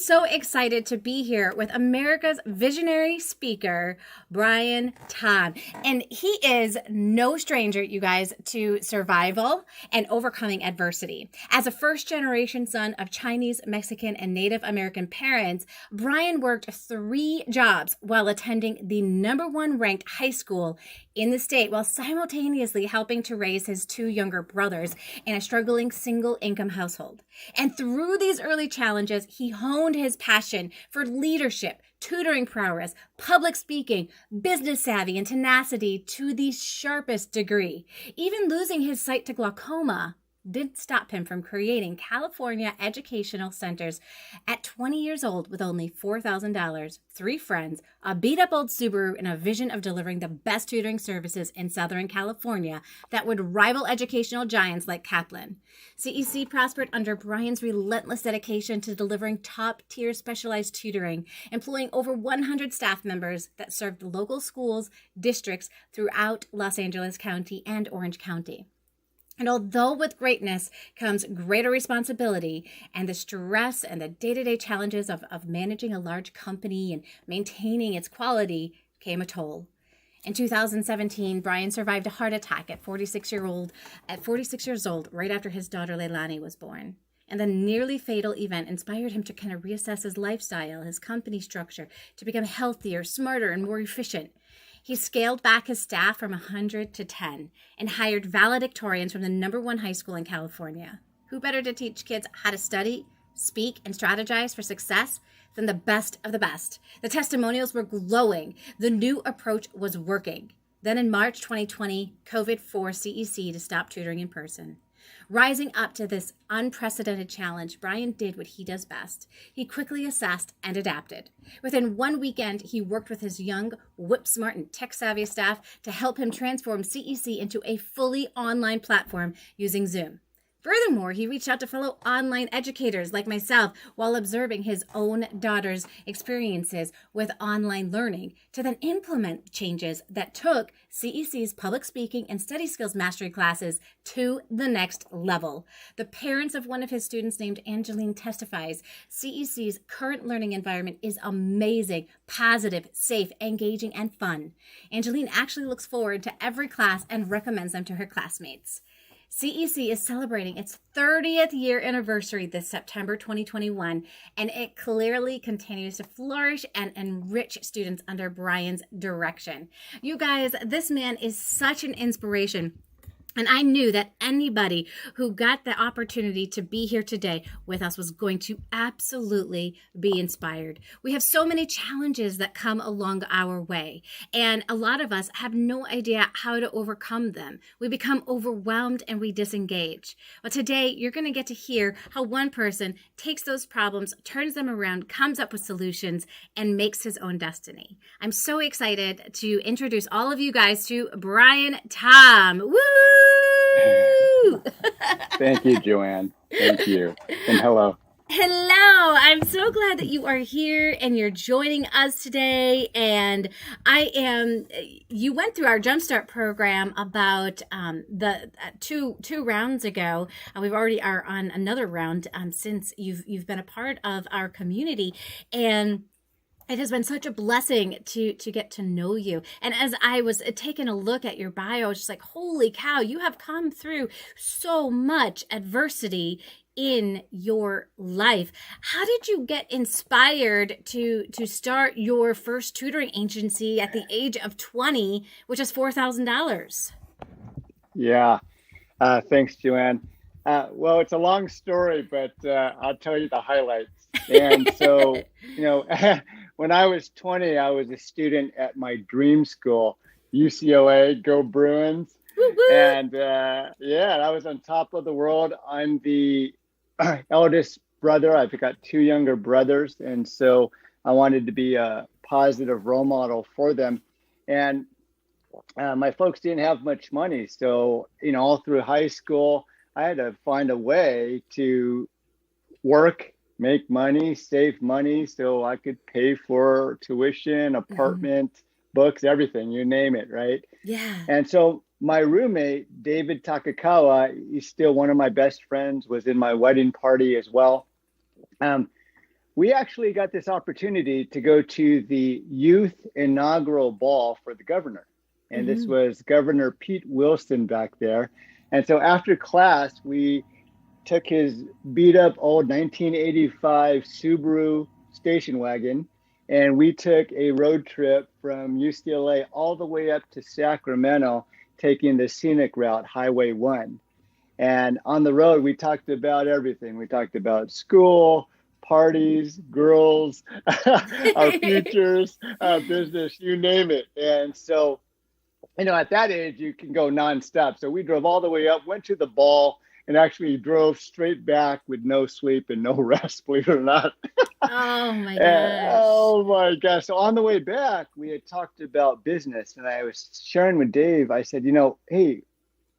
so excited to be here with America's visionary speaker, Brian Tom. And he is no stranger, you guys, to survival and overcoming adversity. As a first-generation son of Chinese, Mexican, and Native American parents, Brian worked 3 jobs while attending the #1 ranked high school in the state while simultaneously helping to raise his 2 younger brothers in a struggling single-income household. And through these early challenges, he honed his passion for leadership, tutoring prowess, public speaking, business savvy, and tenacity to the sharpest degree. Even losing his sight to glaucoma didn't stop him from creating California educational centers at 20 years old with only $4,000, 3 friends, a beat-up old Subaru, and a vision of delivering the best tutoring services in Southern California that would rival educational giants like Kaplan. CEC prospered under Brian's relentless dedication to delivering top-tier specialized tutoring, employing over 100 staff members that served local schools, districts throughout Los Angeles County and Orange County. And although with greatness comes greater responsibility and the stress and the day-to-day challenges of managing a large company and maintaining its quality came a toll. In 2017, Brian survived a heart attack at 46 years old, right after his daughter Leilani was born. And the nearly fatal event inspired him to kind of reassess his lifestyle, his company structure, to become healthier, smarter, and more efficient. He scaled back his staff from 100 to 10 and hired valedictorians from the #1 high school in California. Who better to teach kids how to study, speak, and strategize for success than the best of the best? The testimonials were glowing. The new approach was working. Then in March 2020, COVID forced CEC to stop tutoring in person. Rising up to this unprecedented challenge, Brian did what he does best. He quickly assessed and adapted. Within 1 weekend, he worked with his young, whip-smart, and tech-savvy staff to help him transform CEC into a fully online platform using Zoom. Furthermore, he reached out to fellow online educators like myself while observing his own daughter's experiences with online learning to then implement changes that took CEC's public speaking and study skills mastery classes to the next level. The parents of one of his students named Angeline testifies, CEC's current learning environment is amazing, positive, safe, engaging, and fun. Angeline actually looks forward to every class and recommends them to her classmates. CEC is celebrating its 30th year anniversary this September 2021, and it clearly continues to flourish and enrich students under Brian's direction. You guys, this man is such an inspiration. And I knew that anybody who got the opportunity to be here today with us was going to absolutely be inspired. We have so many challenges that come along our way, and a lot of us have no idea how to overcome them. We become overwhelmed and we disengage. Well, today you're going to get to hear how one person takes those problems, turns them around, comes up with solutions, and makes his own destiny. I'm so excited to introduce all of you guys to Brian Tom. Woo! Thank you, Joanne. Thank you. And hello. Hello. I'm so glad that you are here and you're joining us today. And you went through our Jumpstart program about the two rounds ago. We already are on another round since you've been a part of our community. And it has been such a blessing to get to know you. And as I was taking a look at your bio, I was just like, holy cow, you have come through so much adversity in your life. How did you get inspired to start your first tutoring agency at the age of 20, which is $4,000? Yeah. Thanks, Joanne. Well, it's a long story, but I'll tell you the highlights. And so, when I was 20, I was a student at my dream school, UCLA, go Bruins. Woo-woo. And I was on top of the world. I'm the eldest brother. I've got 2 younger brothers. And so I wanted to be a positive role model for them. And my folks didn't have much money. So, all through high school, I had to find a way to work, make money, save money so I could pay for tuition, apartment, books, everything, you name it, right? Yeah. And so my roommate, David Takakawa, he's still one of my best friends, was in my wedding party as well. we actually got this opportunity to go to the youth inaugural ball for the governor. And this Hmm. was Governor Pete Wilson back there. And so after class, we took his beat up old 1985 Subaru station wagon and we took a road trip from UCLA all the way up to Sacramento, taking the scenic route, Highway 1. And on the road, we talked about everything. We talked about school, parties, girls, our futures, business, you name it. And so, at that age, you can go nonstop. So we drove all the way up, went to the ball, and actually drove straight back with no sleep and no rest, believe it or not. Oh my And, gosh. oh my gosh. So on the way back, we had talked about business, and I was sharing with Dave, I said, hey,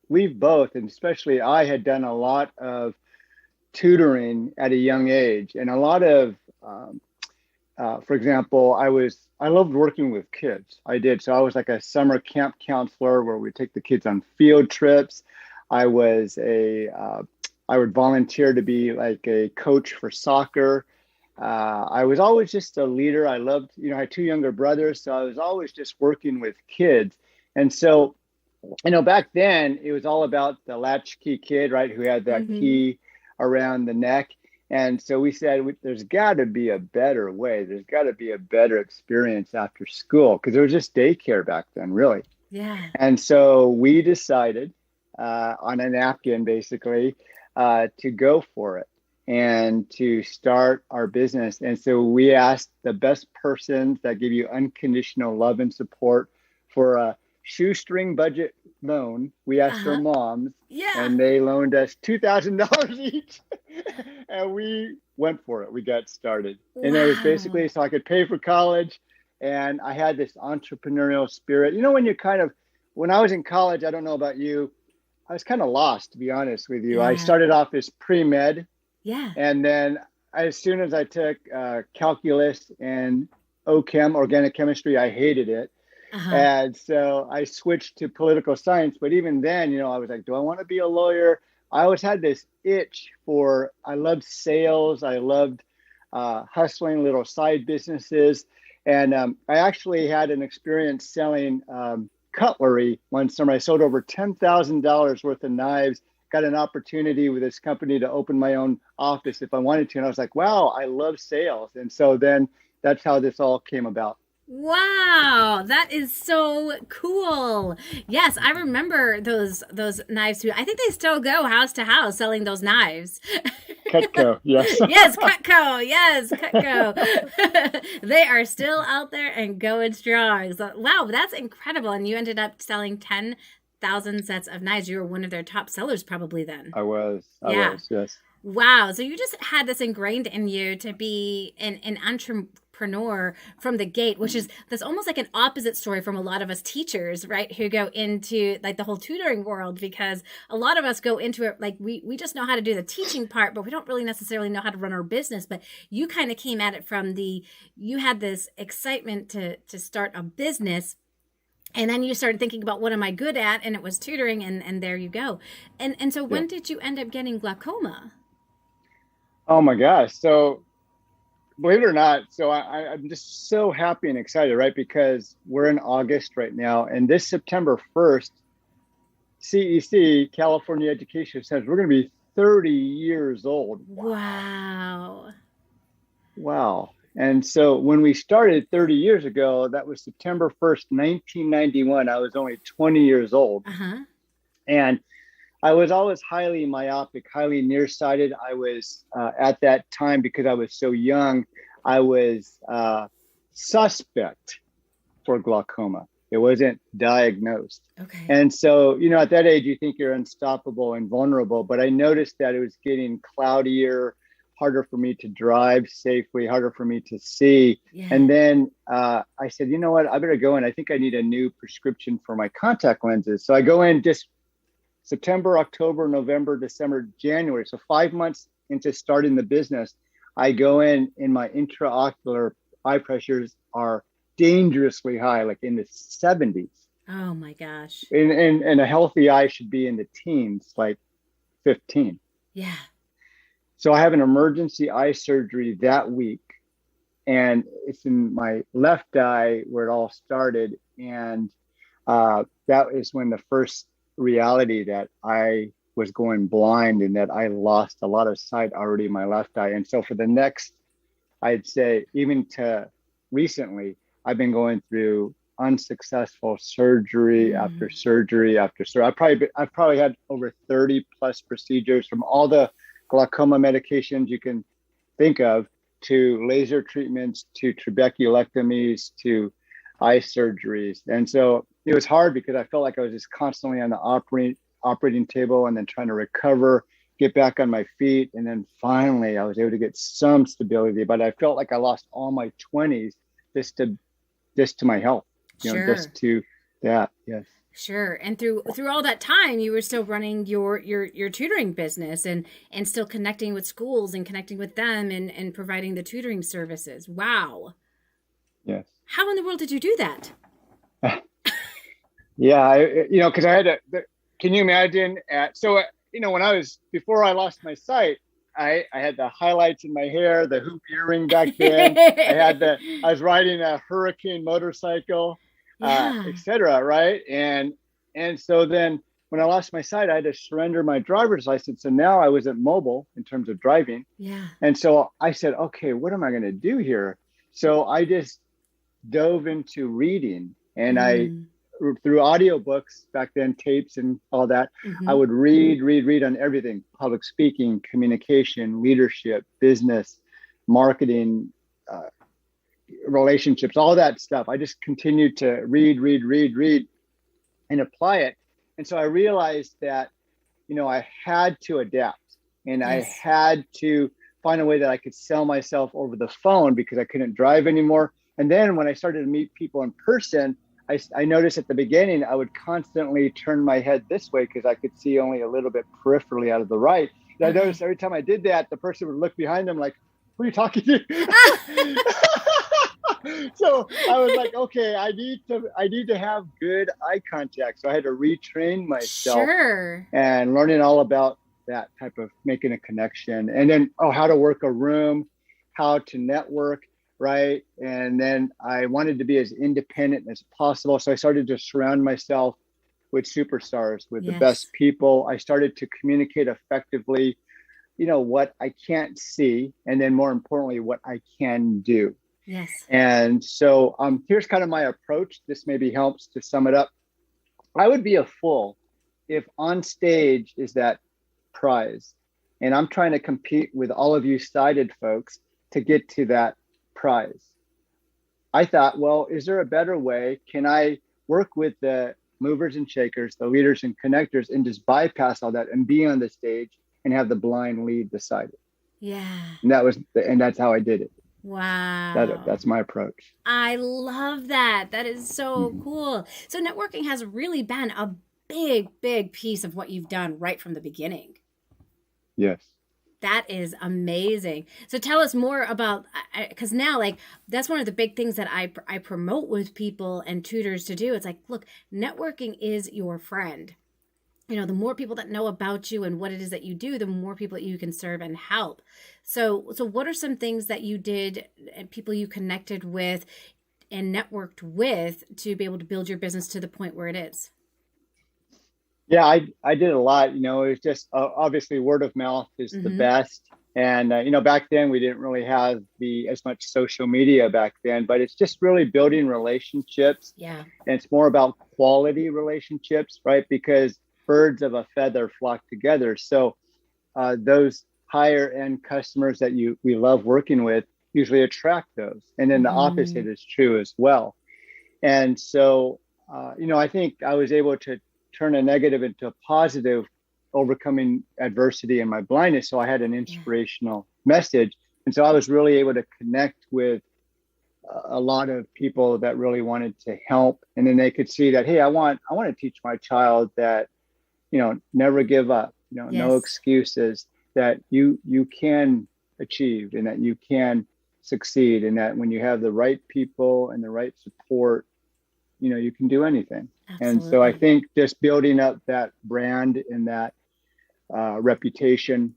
we've both, and especially I had done a lot of tutoring at a young age, and a lot of, for example, I loved working with kids. I did. So I was like a summer camp counselor where we take the kids on field trips. I was I would volunteer to be like a coach for soccer. I was always just a leader. I loved, I had two younger brothers, so I was always just working with kids. And so back then it was all about the latchkey kid, right? Who had that Hmm. key around the neck. And so we said, there's got to be a better way. There's got to be a better experience after school because there was just daycare back then, really. Yeah. And so we decided on a napkin, basically, to go for it and to start our business. And so we asked the best persons that give you unconditional love and support for a shoestring budget loan. We asked our Uh-huh. moms, Yeah. and they loaned us $2,000 each. And we went for it. We got started. And it was Wow. basically so I could pay for college. And I had this entrepreneurial spirit. When you when I was in college, I don't know about you, I was kind of lost, to be honest with you. I Yeah. started off as pre med, Yeah. and then as soon as I took calculus and OChem, organic chemistry, I hated it. Uh-huh. And so I switched to political science. But even then, I was like, do I want to be a lawyer? I always had this itch I loved sales. I loved hustling little side businesses. And I actually had an experience selling cutlery one summer. I sold over $10,000 worth of knives, got an opportunity with this company to open my own office if I wanted to. And I was like, wow, I love sales. And so then that's how this all came about. Wow, that is so cool. Yes, I remember those knives too. I think they still go house to house selling those knives. Cutco, yes. Yes, Cutco. Yes, Cutco. They are still out there and going strong. So, wow, that's incredible. And you ended up selling 10,000 sets of knives. You were one of their top sellers probably then. I Yeah. was, yes. Wow. So you just had this ingrained in you to be an entrepreneur from the gate, which is that's almost like an opposite story from a lot of us teachers, right? Who go into like the whole tutoring world because a lot of us go into it like we just know how to do the teaching part, but we don't really necessarily know how to run our business. But you kind of came at it from you had this excitement to start a business and then you started thinking about what am I good at, and it was tutoring, and there you go. And so Yeah. when did you end up getting glaucoma? Oh my gosh. So believe it or not, so I'm just so happy and excited, right? Because we're in August right now, and this September 1st, CEC, California Education says we're going to be 30 years old. Wow. Wow. Wow. And so when we started 30 years ago, that was September 1st, 1991. I was only 20 years old. Uh-huh. And I was always highly myopic, highly nearsighted. I was at that time because I was so young. I was suspect for glaucoma. It wasn't diagnosed. Okay. And so, at that age, you think you're unstoppable and vulnerable. But I noticed that it was getting cloudier, harder for me to drive safely, harder for me to see. Yeah. And then I said, you know what? I better go in. I think I need a new prescription for my contact lenses. So I go in just September, October, November, December, January. So 5 months into starting the business, I go in my intraocular eye pressures are dangerously high, like in the 70s. Oh my gosh. And a healthy eye should be in the teens, like 15. Yeah. So I have an emergency eye surgery that week. and it's in my left eye where it all started. And that is when the first reality that I was going blind and that I lost a lot of sight already in my left eye. And so for the next, I'd say, even to recently, I've been going through unsuccessful surgery after Mm. surgery after surgery. I've probably had over 30 plus procedures, from all the glaucoma medications you can think of, to laser treatments, to trabeculectomies, to eye surgeries. And so it was hard because I felt like I was just constantly on the operating table and then trying to recover, get back on my feet. And then finally I was able to get some stability, but I felt like I lost all my 20s just to my health, just Sure. to that. Yes. Sure. And through all that time you were still running your tutoring business and still connecting with schools and connecting with them and providing the tutoring services. Wow. Yes. How in the world did you do that? Yeah. Because I had can you imagine when I was, before I lost my sight, I had the highlights in my hair, the hoop earring back then. I was riding a Hurricane motorcycle, Yeah. etc. Right. And so then when I lost my sight, I had to surrender my driver's license. And now I wasn't mobile in terms of driving. Yeah. And so I said, okay, what am I going to do here? So I just dove into reading, and I, Mm. through audiobooks back then, tapes and all that, I Mm-hmm. would read on everything: public speaking, communication, leadership, business, marketing, uh, relationships, all that stuff. I just continued to read, and apply it. And so I realized that, I had to adapt, and I Yes. had to find a way that I could sell myself over the phone because I couldn't drive anymore. And then when I started to meet people in person, I noticed at the beginning, I would constantly turn my head this way because I could see only a little bit peripherally out of the right. And I noticed Okay. every time I did that, the person would look behind them like, who are you talking to? So I was like, okay, I need to have good eye contact. So I had to retrain myself Sure. and learning all about that type of making a connection, and then how to work a room, how to network, right? And then I wanted to be as independent as possible, so I started to surround myself with superstars, with the Yes. best people. I started to communicate effectively, what I can't see, and then more importantly, what I can do. Yes. And so here's kind of my approach. This maybe helps to sum it up. I would be a fool if on stage is that prize, and I'm trying to compete with all of you sighted folks to get to that prize. I thought, well, is there a better way? Can I work with the movers and shakers, the leaders and connectors, and just bypass all that and be on the stage and have the blind lead the sighted? Yeah. And that's how I did it. Wow. That's my approach. I love that. That is so Mhm. cool. So networking has really been a big piece of what you've done right from the beginning. Yes. That is amazing. So tell us more about, because now, like, that's one of the big things that I promote with people and tutors to do. It's like, look, networking is your friend. The more people that know about you and what it is that you do, the more people that you can serve and help. So what are some things that you did and people you connected with and networked with to be able to build your business to the point where it is? Yeah, I did a lot. It was just obviously word of mouth is the Mm-hmm. best. And back then we didn't really have the as much social media back then, but it's just really building relationships, Yeah. and it's more about quality relationships, right? Because birds of a feather flock together. So those higher end customers that we love working with usually attract those, and then the Mm-hmm. opposite is true as well. And so, I think I was able to turn a negative into a positive, overcoming adversity in my blindness. So I had an Yeah. inspirational message. And so I was really able to connect with a lot of people that really wanted to help. And then they could see that, hey, I want to teach my child that, never give up, no Yes. excuses, that you can achieve, and that you can succeed, and that when you have the right people and the right support, you can do anything. And so I Absolutely. think just building up that brand and that reputation,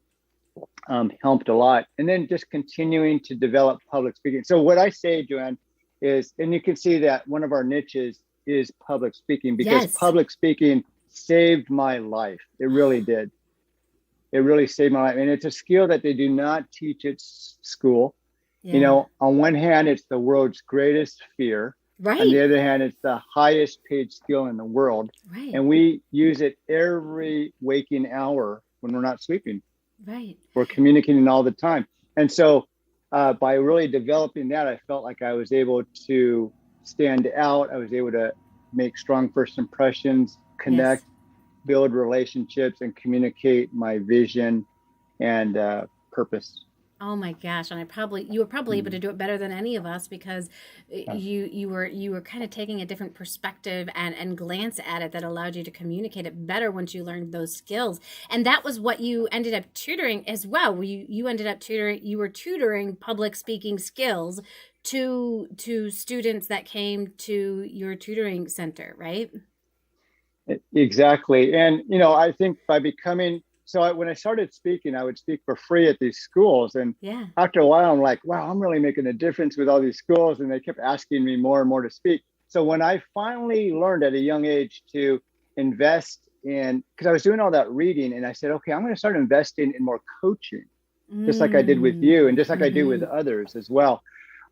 helped a lot. And then just continuing to develop public speaking. So what I say, Joanne, is, and you can see that one of our niches is public speaking, because Yes. public speaking saved my life. It really did. It really saved my life. And it's a skill that they do not teach at school. You Yeah. know, on one hand, it's the world's greatest fear. On the Right. other hand, it's the highest paid skill in the world. Right. And we use it every waking hour when we're not sleeping. Right. We're communicating all the time. And so by really developing that, I felt like I was able to stand out. I was able to make strong first impressions, Yes. connect, build relationships, and communicate my vision and purpose. Oh my gosh, and you were probably able to Mm. do it better than any of us because Yeah. you were kind of taking a different perspective and glance at it that allowed you to communicate it better once you learned those skills. And that was what you ended up tutoring as well. You ended up tutoring public speaking skills to students that came to your tutoring center, right? Exactly. And, you know, I think by becoming, when I started speaking, I would speak for free at these schools. And Yeah. after a while, I'm like, wow, I'm really making a difference with all these schools. And they kept asking me more and more to speak. So when I finally learned at a young age to invest in, because I was doing all that reading, and I said, okay, I'm going to start investing in more coaching, just like I did with you and just like I do with Mm-hmm. others as well.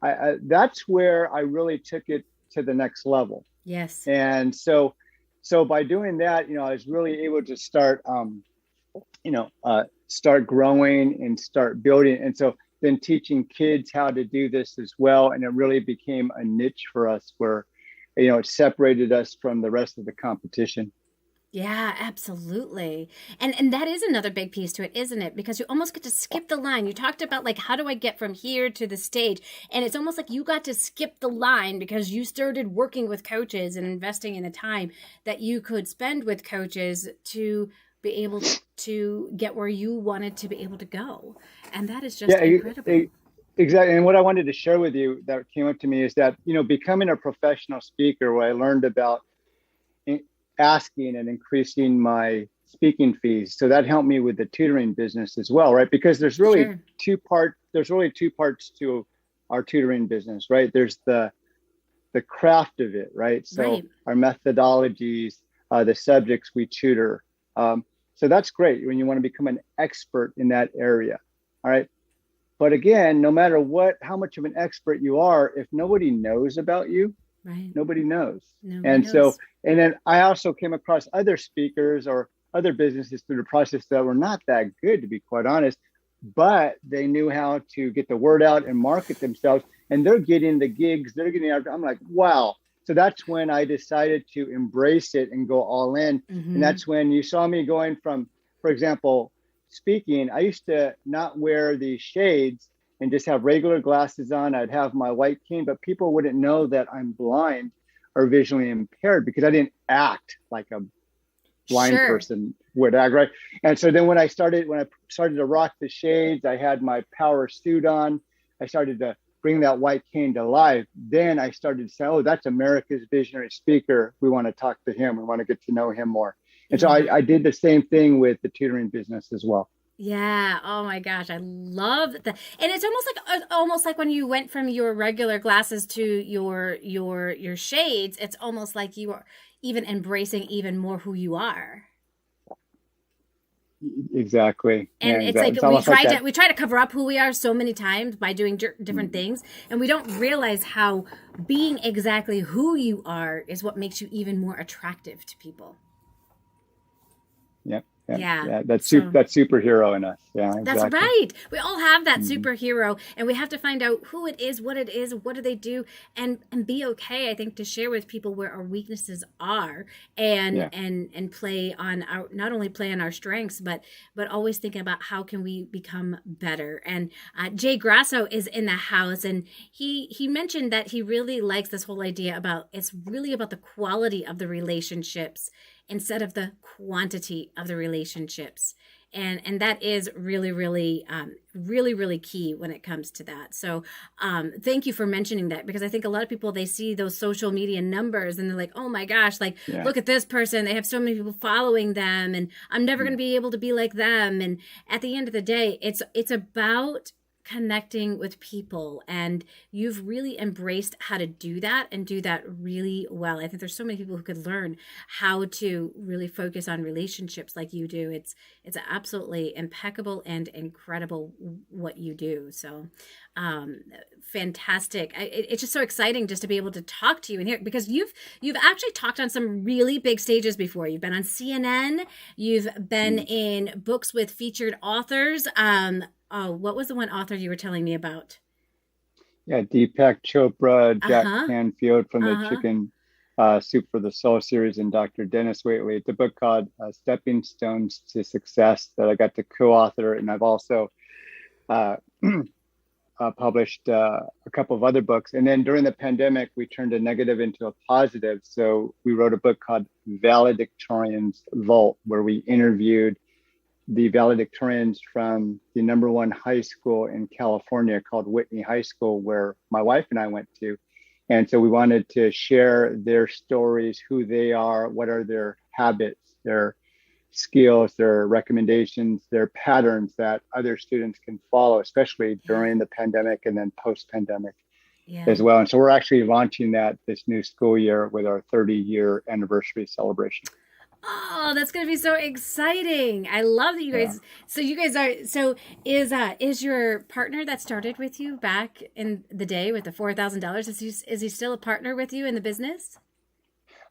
That's where I really took it to the next level. Yes. And so by doing that, you know, I was really able to start, start growing and start building. And so then teaching kids how to do this as well. And it really became a niche for us where, you know, it separated us from the rest of the competition. Yeah, absolutely. And that is another big piece to it, isn't it? Because you almost get to skip the line. You talked about like how do I get from here to the stage? And it's almost like you got to skip the line because you started working with coaches and investing in the time that you could spend with coaches to be able to get where you wanted to be able to go. And that is just Yeah, incredible. exactly. And what I wanted to share with you that came up to me is that, you know, becoming a professional speaker, where I learned about asking and increasing my speaking fees. So that helped me with the tutoring business as well, right? Because Sure. there's really two parts to our tutoring business, right? There's the craft of it, right? So Right. our methodologies, the subjects we tutor. So that's great when you want to become an expert in that area. All right. But again, no matter how much of an expert you are, if nobody knows about you, Right. nobody knows. Nobody And so, knows. and then I also came across other speakers or other businesses through the process that were not that good, to be quite honest, but they knew how to get the word out and market themselves. And they're getting the gigs, they're getting out. I'm like, wow. So that's when I decided to embrace it and go all in. And Mm-hmm. that's when you saw me going from, for example, speaking. I used to not wear these shades and just have regular glasses on. I'd have my white cane, but people wouldn't know that I'm blind or visually impaired because I didn't act like a blind Sure. person would act, right? And so then when I started to rock the shades, I had my power suit on. I started to bring that white cane to life. Then I started to say, oh, that's America's visionary speaker. We want to talk to him. We want to get to know him more. And so Yeah. I did the same thing with the tutoring business as well. Yeah. Oh my gosh, I love that. And it's almost like when you went from your regular glasses to your shades. It's almost like you are even embracing even more who you are. Exactly. Yeah, And it's exactly. like It's almost like that. we try to cover up who we are so many times by doing different things, and we don't realize how being exactly who you are is what makes you even more attractive to people. Yeah, yeah, Yeah. yeah. So That superhero in us. Yeah, that's exactly. right. We all have that Mhm. superhero, and we have to find out who it is, what do they do, and be okay. I think to share with people where our weaknesses are, and Yeah. play on our not only play on our strengths, but always thinking about how can we become better. And Jay Grasso is in the house, and he mentioned that he really likes this whole idea about it's really about the quality of the relationships instead of the quantity of the relationships. And that is really, really, really, really key when it comes to that. So thank you for mentioning that, because I think a lot of people, they see those social media numbers and they're like, oh my gosh, like, Yeah. look at this person, they have so many people following them, and I'm never going to be able to be like them. And at the end of the day, it's about connecting with people, and you've really embraced how to do that and do that really well. I think there's so many people who could learn how to really focus on relationships like you do. It's absolutely impeccable and incredible what you do. So um fantastic. It's just so exciting just to be able to talk to you and hear, because you've actually talked on some really big stages before. You've been on CNN, you've been in books with featured authors. Oh, what was the one author you were telling me about? Yeah, Deepak Chopra, Jack Uh-huh. Canfield from the Uh-huh. Chicken Soup for the Soul series, and Dr. Dennis Waitley. It's a book called Stepping Stones to Success that I got to co-author, and I've also uh, published a couple of other books. And then during the pandemic, we turned a negative into a positive. So we wrote a book called Valedictorian's Vault, where we interviewed the valedictorians from the number one high school in California called Whitney High School, where my wife and I went to. And so we wanted to share their stories, who they are, what are their habits, their skills, their recommendations, their patterns that other students can follow, especially Yeah. during the pandemic and then post-pandemic Yeah. as well. And so we're actually launching that this new school year with our 30-year anniversary celebration. Oh, that's gonna be so exciting. I love that you Yeah. guys, so you guys are, so is your partner that started with you back in the day with the $4,000, is he still a partner with you in the business?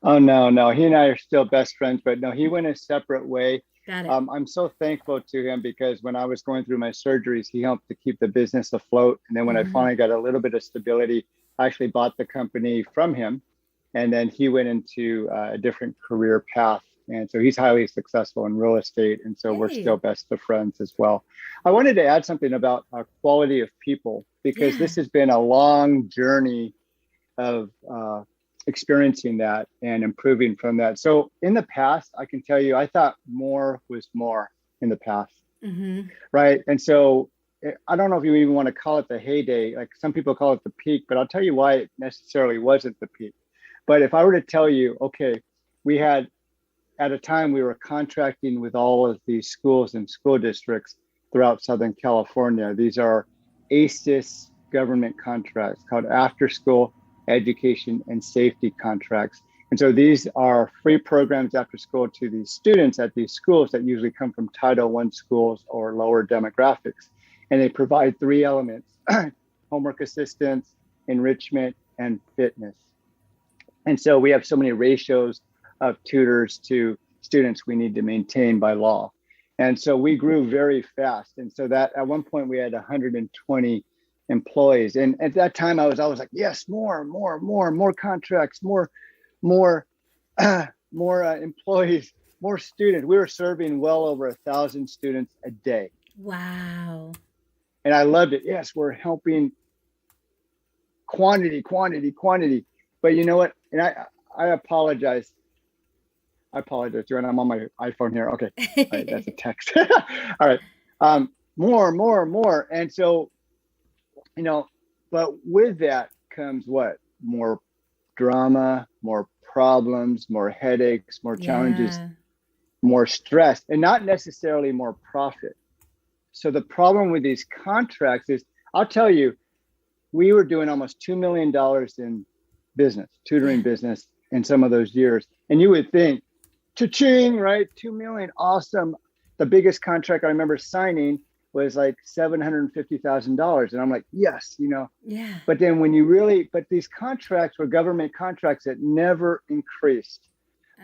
Oh, no, no. He and I are still best friends, but no, he went a separate way. Got it. I'm so thankful to him because when I was going through my surgeries, he helped to keep the business afloat. And then when I Mm-hmm. finally got a little bit of stability, I actually bought the company from him. And then he went into a different career path. And so he's highly successful in real estate. And so we're still Yay. best of friends as well. I wanted to add something about quality of people because Yeah. this has been a long journey of experiencing that and improving from that. So in the past, I can tell you, I thought more was more in the past, Mm-hmm. right? And so I don't know if you even want to call it the heyday. Like some people call it the peak, but I'll tell you why it necessarily wasn't the peak. But if I were to tell you, okay, we had at a time we were contracting with all of these schools and school districts throughout Southern California. These are ACES government contracts called after school education and safety contracts. And so these are free programs after school to these students at these schools that usually come from Title I schools or lower demographics. And they provide three elements: homework assistance, enrichment, and fitness. And so we have so many ratios of tutors to students we need to maintain by law. And so we grew very fast. And so that at one point we had 120 employees. And at that time I was always like, yes, more contracts, more, more employees, more students. We were serving well over 1,000 students a day. Wow. And I loved it. Yes, we're helping quantity. But you know what? And I apologize. I apologize, Joanne. I'm on my iPhone here. Okay. All right. That's a text. All right. More. And so, you know, but with that comes what? More drama, more problems, more headaches, more challenges, Yeah. more stress, and not necessarily more profit. So the problem with these contracts is, I'll tell you, we were doing almost $2 million in business, tutoring Yeah. business in some of those years. And you would think, cha-ching, right? 2 million, awesome. The biggest contract I remember signing was like $750,000. And I'm like, yes, you know. Yeah. But then but these contracts were government contracts that never increased.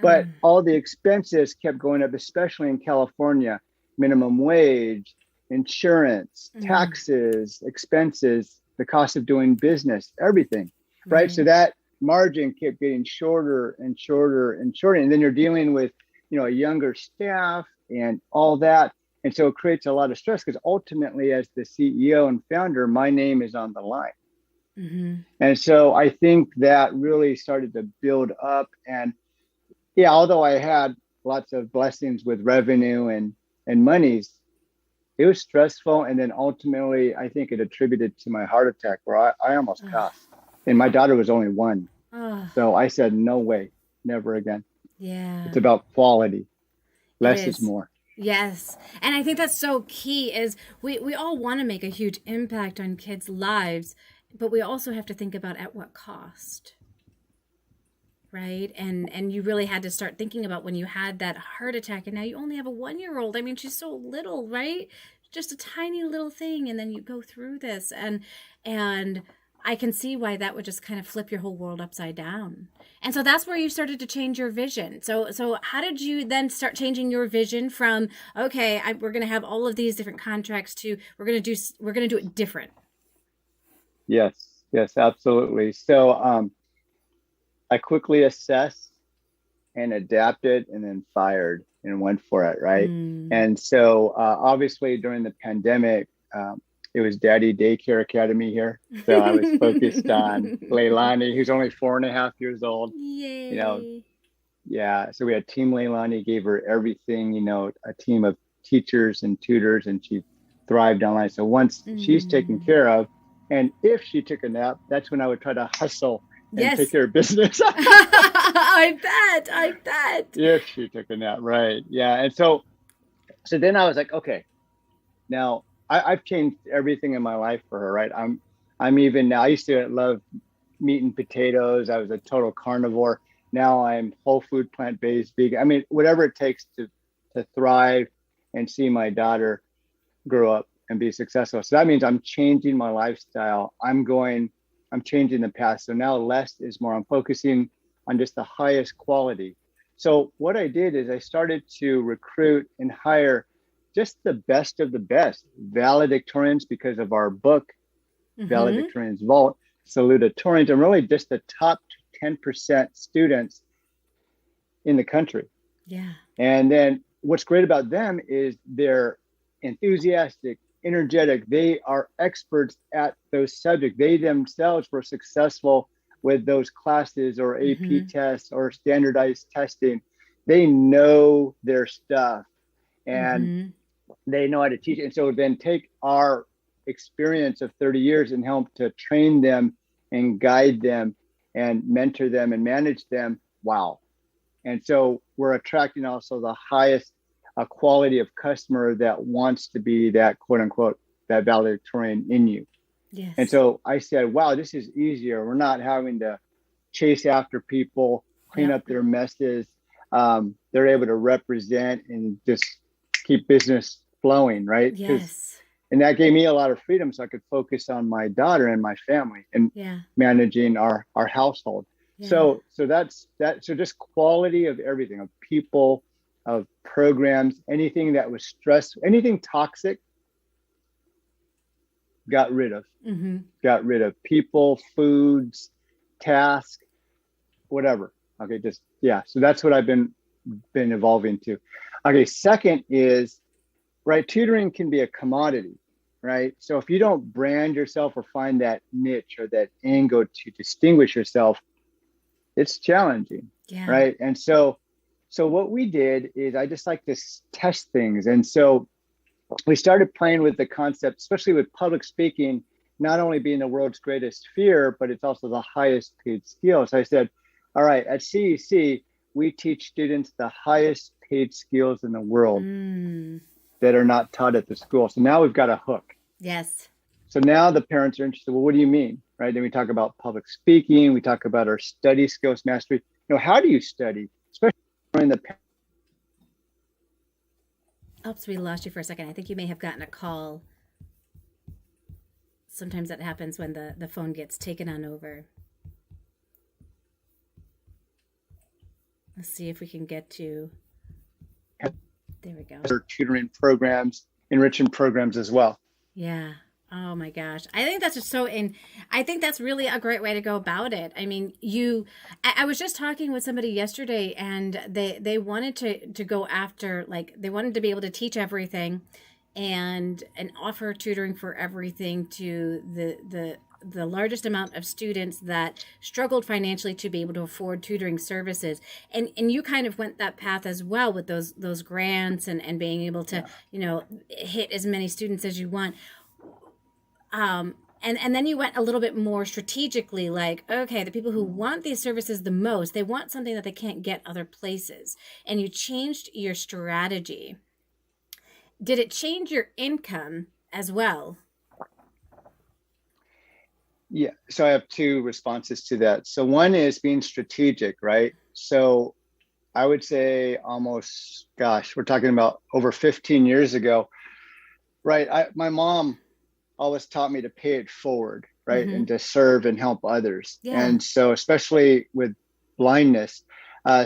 But Um, all the expenses kept going up, especially in California: minimum wage, insurance, mm, taxes, expenses, the cost of doing business, everything, right? So right. that margin kept getting shorter and shorter and shorter. And then you're dealing with, you know, a younger staff and all that. And so it creates a lot of stress because ultimately, as the CEO and founder, my name is on the line. Mm-hmm. And so I think that really started to build up. And yeah, although I had lots of blessings with revenue and monies, it was stressful. And then ultimately, I think it attributed to my heart attack where I almost Oh, passed. And my daughter was only one. oh, So I said, no way, never again. It's yeah, about quality. it Less is is. more. Yes. And I think that's so key is we all want to make a huge impact on kids' lives, but we also have to think about at what cost. Right. And you really had to start thinking about when you had that heart attack and now you only have a 1 year old. I mean, she's so little, right? Just a tiny little thing. And then you go through this and I can see why that would just kind of flip your whole world upside down. And so that's where you started to change your vision. So how did you then start changing your vision from, okay, we're going to have all of these different contracts to we're going to do it different. Yes, yes, absolutely. So I quickly assessed and adapted and then fired and went for it, right? Mm. And so obviously during the pandemic, it was Daddy Daycare Academy here. So I was focused on Leilani, who's only 4.5 years old. You know, Yay. yeah. So we had Team Leilani, gave her everything, a team of teachers and tutors, and she thrived online. So once she's taken Mm. care of, and if she took a nap, that's when I would try to hustle and take Yes. care of business. I bet. I bet. If she took a nap, right? Yeah. And so then I was like, okay, now I've changed everything in my life for her, right? I'm even now. I used to love meat and potatoes. I was a total carnivore. Now I'm whole food, plant based, vegan. I mean, whatever it takes to thrive and see my daughter grow up and be successful. So that means I'm changing my lifestyle. I'm changing the path. So now less is more. I'm focusing on just the highest quality. So what I did is I started to recruit and hire just the best of the best valedictorians because of our book, Mm-hmm. Valedictorians Vault, salutatorians, and really just the top 10% students in the country. Yeah. And then what's great about them is they're enthusiastic, energetic. They are experts at those subjects. They themselves were successful with those classes or AP Mm-hmm. tests or standardized testing. They know their stuff and Mm-hmm. they know how to teach it. And so then take our experience of 30 years and help to train them and guide them and mentor them and manage them. Wow. And so we're attracting also the highest quality of customer that wants to be that quote unquote, that valedictorian in you. And Yes. so I said, wow, this is easier. We're not having to chase after people, clean Yep. up their messes. They're able to represent and just keep business flowing, right? Because Yes. and that gave me a lot of freedom so I could focus on my daughter and my family and Yeah. managing our household. Yeah. So that's that. So just quality of everything, of people, of programs, anything that was stress, anything toxic, got rid of. Mm-hmm. Got rid of people, foods, tasks, whatever. Okay, just yeah. So that's what I've been evolving to. Okay, second is right, tutoring can be a commodity, right? So if you don't brand yourself or find that niche or that angle to distinguish yourself, it's challenging, Yeah. right? And so what we did is I just like to test things. And so we started playing with the concept, especially with public speaking, not only being the world's greatest fear, but it's also the highest paid skill. So I said, all right, at CEC, we teach students the highest paid skills in the world Mm. that are not taught at the school. So now we've got a hook. Yes. So now the parents are interested. Well, what do you mean? Right. Then we talk about public speaking. We talk about our study skills mastery. How do you study? Especially during the Oops, we lost you for a second. I think you may have gotten a call. Sometimes that happens when the phone gets taken on over. Let's see if we can get to. There we go. tutoring programs, enrichment programs as well. Yeah. Oh my gosh. I think that's just so I think that's really a great way to go about it. I mean, I was just talking with somebody yesterday and they wanted to go after like they wanted to be able to teach everything and offer tutoring for everything to the the largest amount of students that struggled financially to be able to afford tutoring services. And you kind of went that path as well with those grants and being able to, Yeah. hit as many students as you want. And then you went a little bit more strategically, like, okay, the people who want these services the most, they want something that they can't get other places. And you changed your strategy. Did it change your income as well? Yeah. So I have two responses to that. So one is being strategic, right? So I would say almost, gosh, we're talking about over 15 years ago, right? My mom always taught me to pay it forward, right? Mm-hmm. And to serve and help others. Yeah. And so, especially with blindness,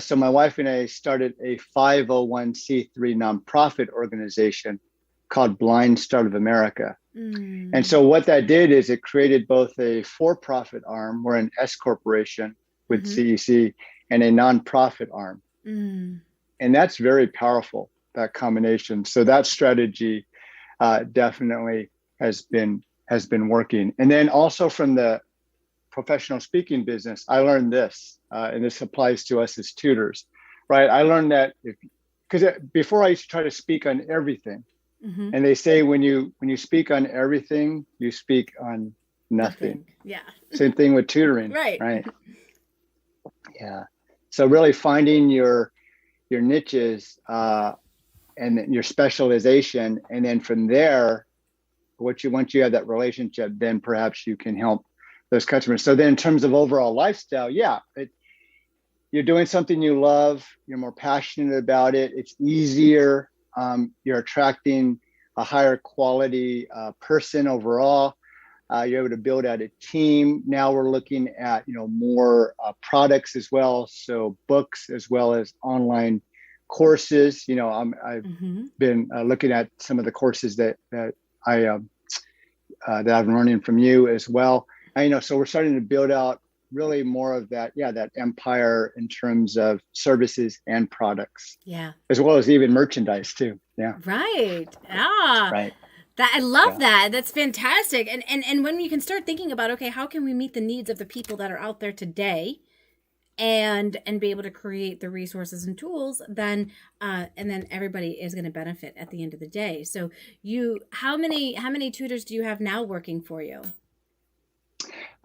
so my wife and I started a 501c3 nonprofit organization called Blind Start of America. And Mm. so what that did is it created both a for-profit arm, we're an S corporation with Mm-hmm. CEC, and a nonprofit arm. Mm. And that's very powerful, that combination. So that strategy definitely has been working. And then also from the professional speaking business, I learned this, and this applies to us as tutors, right? I learned that because before I used to try to speak on everything, Mm-hmm. and they say when you speak on everything, you speak on nothing. Nothing. Yeah. Same thing with tutoring, Right. right? Yeah. So really finding your niches and your specialization, and then from there, once you have that relationship, then perhaps you can help those customers. So then, in terms of overall lifestyle, yeah, you're doing something you love. You're more passionate about it. It's easier. You're attracting a higher quality person overall. You're able to build out a team. Now we're looking at more products as well, so books as well as online courses. I've Mm-hmm. been looking at some of the courses that I that I've been learning from you as well. And, so we're starting to build out really more of that, that empire in terms of services and products, Yeah. as well as even merchandise too. Yeah. Right. Ah. Right. That I love Yeah. that. That's fantastic. And when you can start thinking about, okay, how can we meet the needs of the people that are out there today, and be able to create the resources and tools, then and then everybody is going to benefit at the end of the day. So how many tutors do you have now working for you?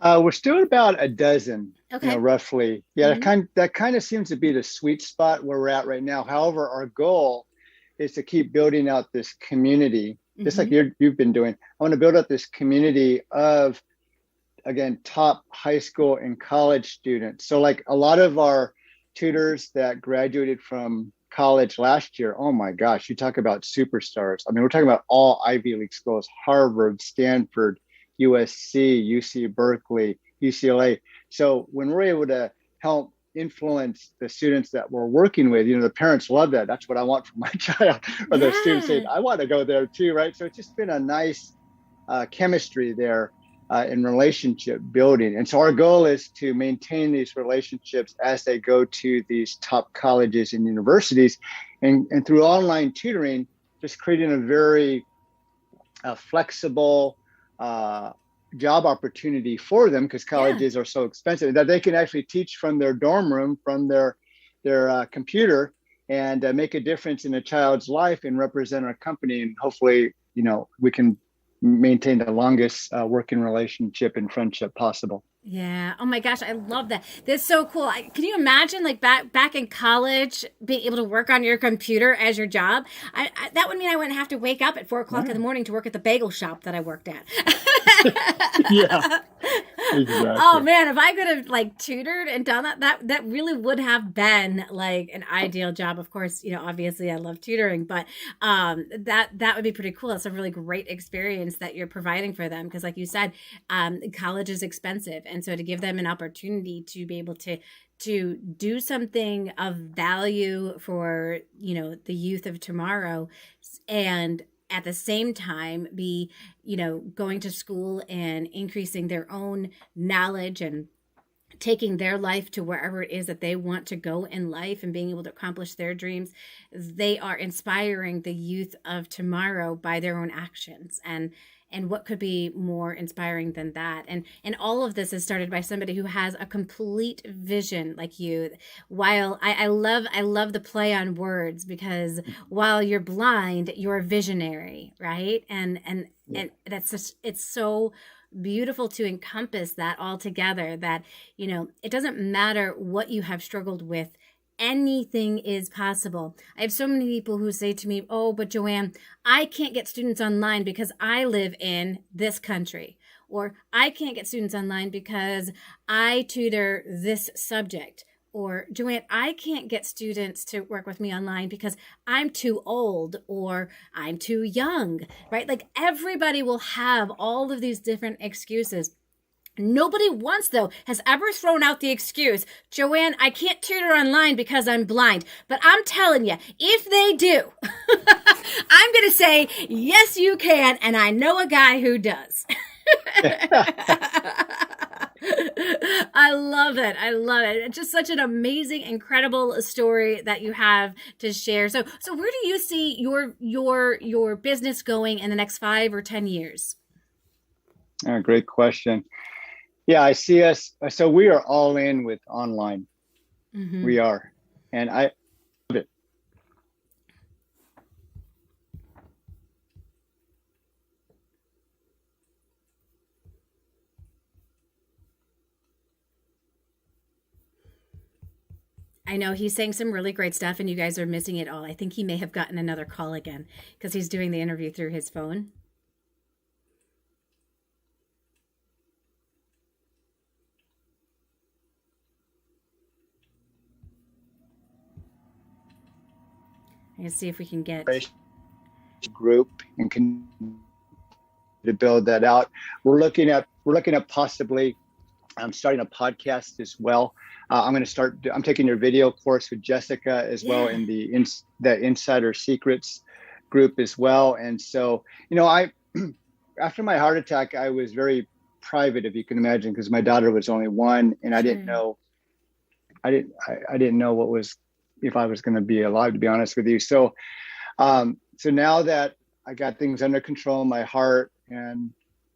We're still at about a dozen, Okay. roughly. Yeah, Mm-hmm. that kind of seems to be the sweet spot where we're at right now. However, our goal is to keep building out this community, just like Mm-hmm. you've been doing. I want to build out this community of, again, top high school and college students. So like a lot of our tutors that graduated from college last year, oh my gosh, you talk about superstars. I mean, we're talking about all Ivy League schools, Harvard, Stanford, USC, UC Berkeley, UCLA. So when we're able to help influence the students that we're working with, the parents love that. That's what I want for my child. Or the students saying, Yeah. I want to go there too, right? So it's just been a nice chemistry there in relationship building. And so our goal is to maintain these relationships as they go to these top colleges and universities. And through online tutoring, just creating a very flexible job opportunity for them, because Yeah. colleges are so expensive, that they can actually teach from their dorm room, from their computer, and make a difference in a child's life and represent our company. And hopefully, we can maintain the longest working relationship and friendship possible. Yeah. Oh my gosh, I love that. That's so cool. Can you imagine, like, back in college, being able to work on your computer as your job? That would mean I wouldn't have to wake up at 4 o'clock in the Yeah. morning to work at the bagel shop that I worked at. Yeah, Oh exactly. man, if I could have like tutored and done that really would have been like an ideal job. Of course, obviously I love tutoring, but that would be pretty cool. It's a really great experience that you're providing for them, because like you said, college is expensive, and so to give them an opportunity to be able to do something of value for the youth of tomorrow, and at the same time be going to school and increasing their own knowledge and taking their life to wherever it is that they want to go in life and being able to accomplish their dreams. They are inspiring the youth of tomorrow by their own actions, And what could be more inspiring than that? And all of this is started by somebody who has a complete vision like you. While I love the play on words, because while you're blind, you're visionary, right? And that's just, it's so beautiful to encompass that all together, that it doesn't matter what you have struggled with, anything is possible. I have so many people who say to me, "Oh, but Joanne, I can't get students online because I live in this country," or "I can't get students online because I tutor this subject," or "Joanne, I can't get students to work with me online because I'm too old or I'm too young," right? Like, everybody will have all of these different excuses. Nobody once, though, has ever thrown out the excuse, "Joanne, I can't tutor online because I'm blind." But I'm telling you, if they do, I'm going to say, yes, you can. And I know a guy who does. I love it. I love it. It's just such an amazing, incredible story that you have to share. So where do you see your business going in the next 5 or 10 years? Great question. Yeah, I see us. So we are all in with online. Mm-hmm. We are. And I love it. I know he's saying some really great stuff and you guys are missing it all. I think he may have gotten another call again because he's doing the interview through his phone. Let's see if we can get group and can to build that out. We're looking at possibly starting a podcast as well. I'm taking your video course with Jessica as well in the Insider Secrets group as well. And so, I after my heart attack, I was very private, if you can imagine, because my daughter was only 1, and I didn't know what was, if I was going to be alive, to be honest with you. So now that I got things under control, my heart and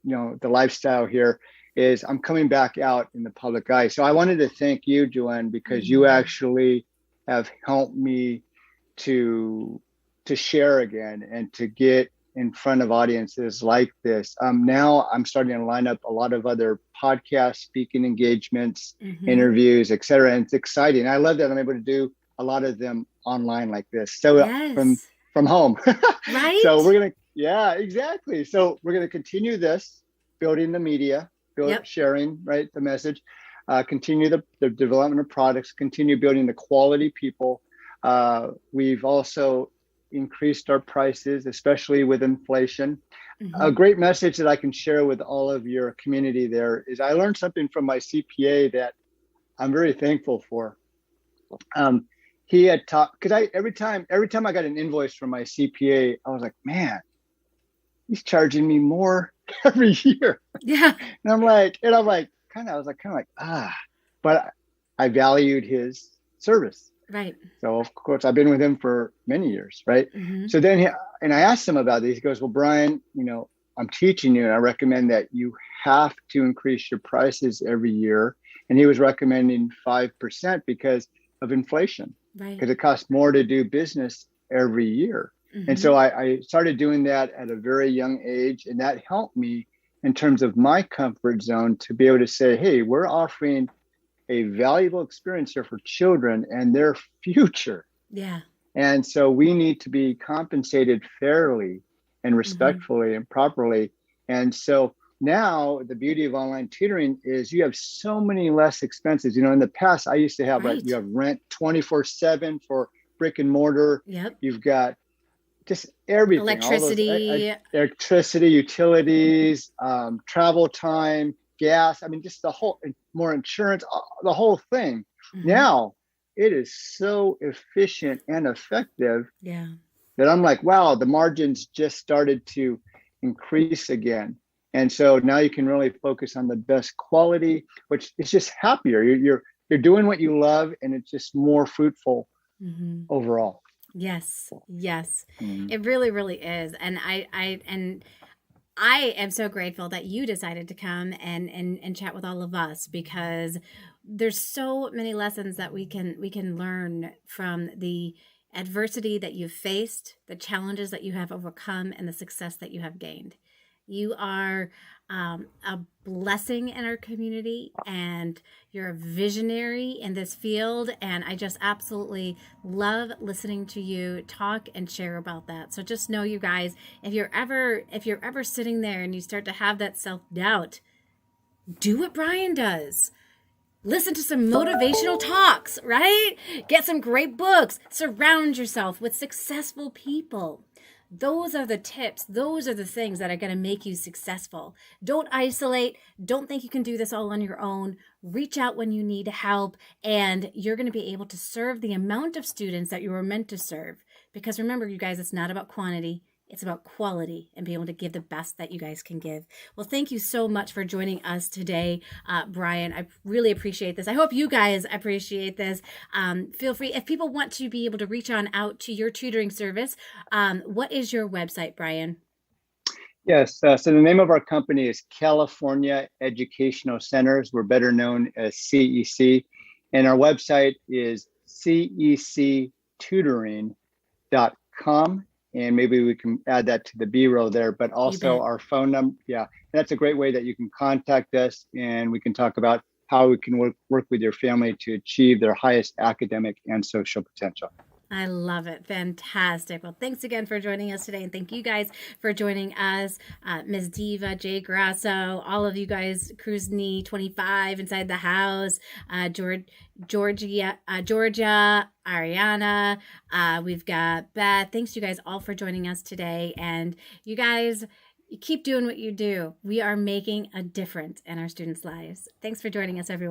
the lifestyle here is I'm coming back out in the public eye. So I wanted to thank you, Joanne, because you actually have helped me to share again and to get in front of audiences like this. Now I'm starting to line up a lot of other podcasts, speaking engagements, interviews, etc. And it's exciting. I love that I'm able to do a lot of them online like this. So from home. Right. So we're going to, yeah, exactly. So we're going to continue this, building the media, sharing, right, the message, continue the development of products, continue building the quality people. We've also increased our prices, especially with inflation. A great message that I can share with all of your community there is I learned something from my CPA that I'm very thankful for. He had taught, because every time I got an invoice from my CPA, I was like, man, he's charging me more every year. Yeah. And I'm like, but I valued his service. Right. So of course I've been with him for many years. Right. So then I asked him about this. He goes, well, Brian, I'm teaching you and I recommend that you have to increase your prices every year. And he was recommending 5% because of inflation, because it costs more to do business every year. And so I started doing that at a very young age, and that helped me in terms of my comfort zone to be able to say, hey, we're offering a valuable experience here for children and their future. Yeah. And so we need to be compensated fairly and respectfully and properly. And so now the beauty of online tutoring is you have so many less expenses. In the past, I used to have, you have rent 24/7 for brick and mortar. Yep. You've got just everything, electricity, electricity, utilities, travel time, gas. I mean, just the whole, more insurance, the whole thing. Now it is so efficient and effective that I'm like, wow, the margins just started to increase again. And so now you can really focus on the best quality, which is just happier. You're doing what you love, and it's just more fruitful overall. Yes. It really, really is. And I am so grateful that you decided to come and chat with all of us, because there's so many lessons that we can learn from the adversity that you've faced, the challenges that you have overcome, and the success that you have gained. You are a blessing in our community, and you're a visionary in this field. And I just absolutely love listening to you talk and share about that. So just know, you guys, if you're ever sitting there and you start to have that self doubt, do what Brian does. Listen to some motivational talks, right? Get some great books. Surround yourself with successful people. Those are the tips. Those are the things that are going to make you successful. Don't isolate. Don't think you can do this all on your own. Reach out when you need help, and you're going to be able to serve the amount of students that you were meant to serve. Because remember, you guys, it's not about quantity. It's about quality and being able to give the best that you guys can give. Well, thank you so much for joining us today, Brian. I really appreciate this. I hope you guys appreciate this. Feel free, if people want to be able to reach on out to your tutoring service, what is your website, Brian? Yes. So the name of our company is California Educational Centers. We're better known as CEC. And our website is cectutoring.com. And maybe we can add that to the B-roll there, but also our phone number. Yeah, that's a great way that you can contact us, and we can talk about how we can work with your family to achieve their highest academic and social potential. I love it. Fantastic. Well, thanks again for joining us today. And thank you guys for joining us. Ms. Diva, Jay Grasso, all of you guys, Cruisney 25 inside the house, Georgia, Ariana. We've got Beth. Thanks you guys all for joining us today. And you guys, keep doing what you do. We are making a difference in our students' lives. Thanks for joining us, everyone.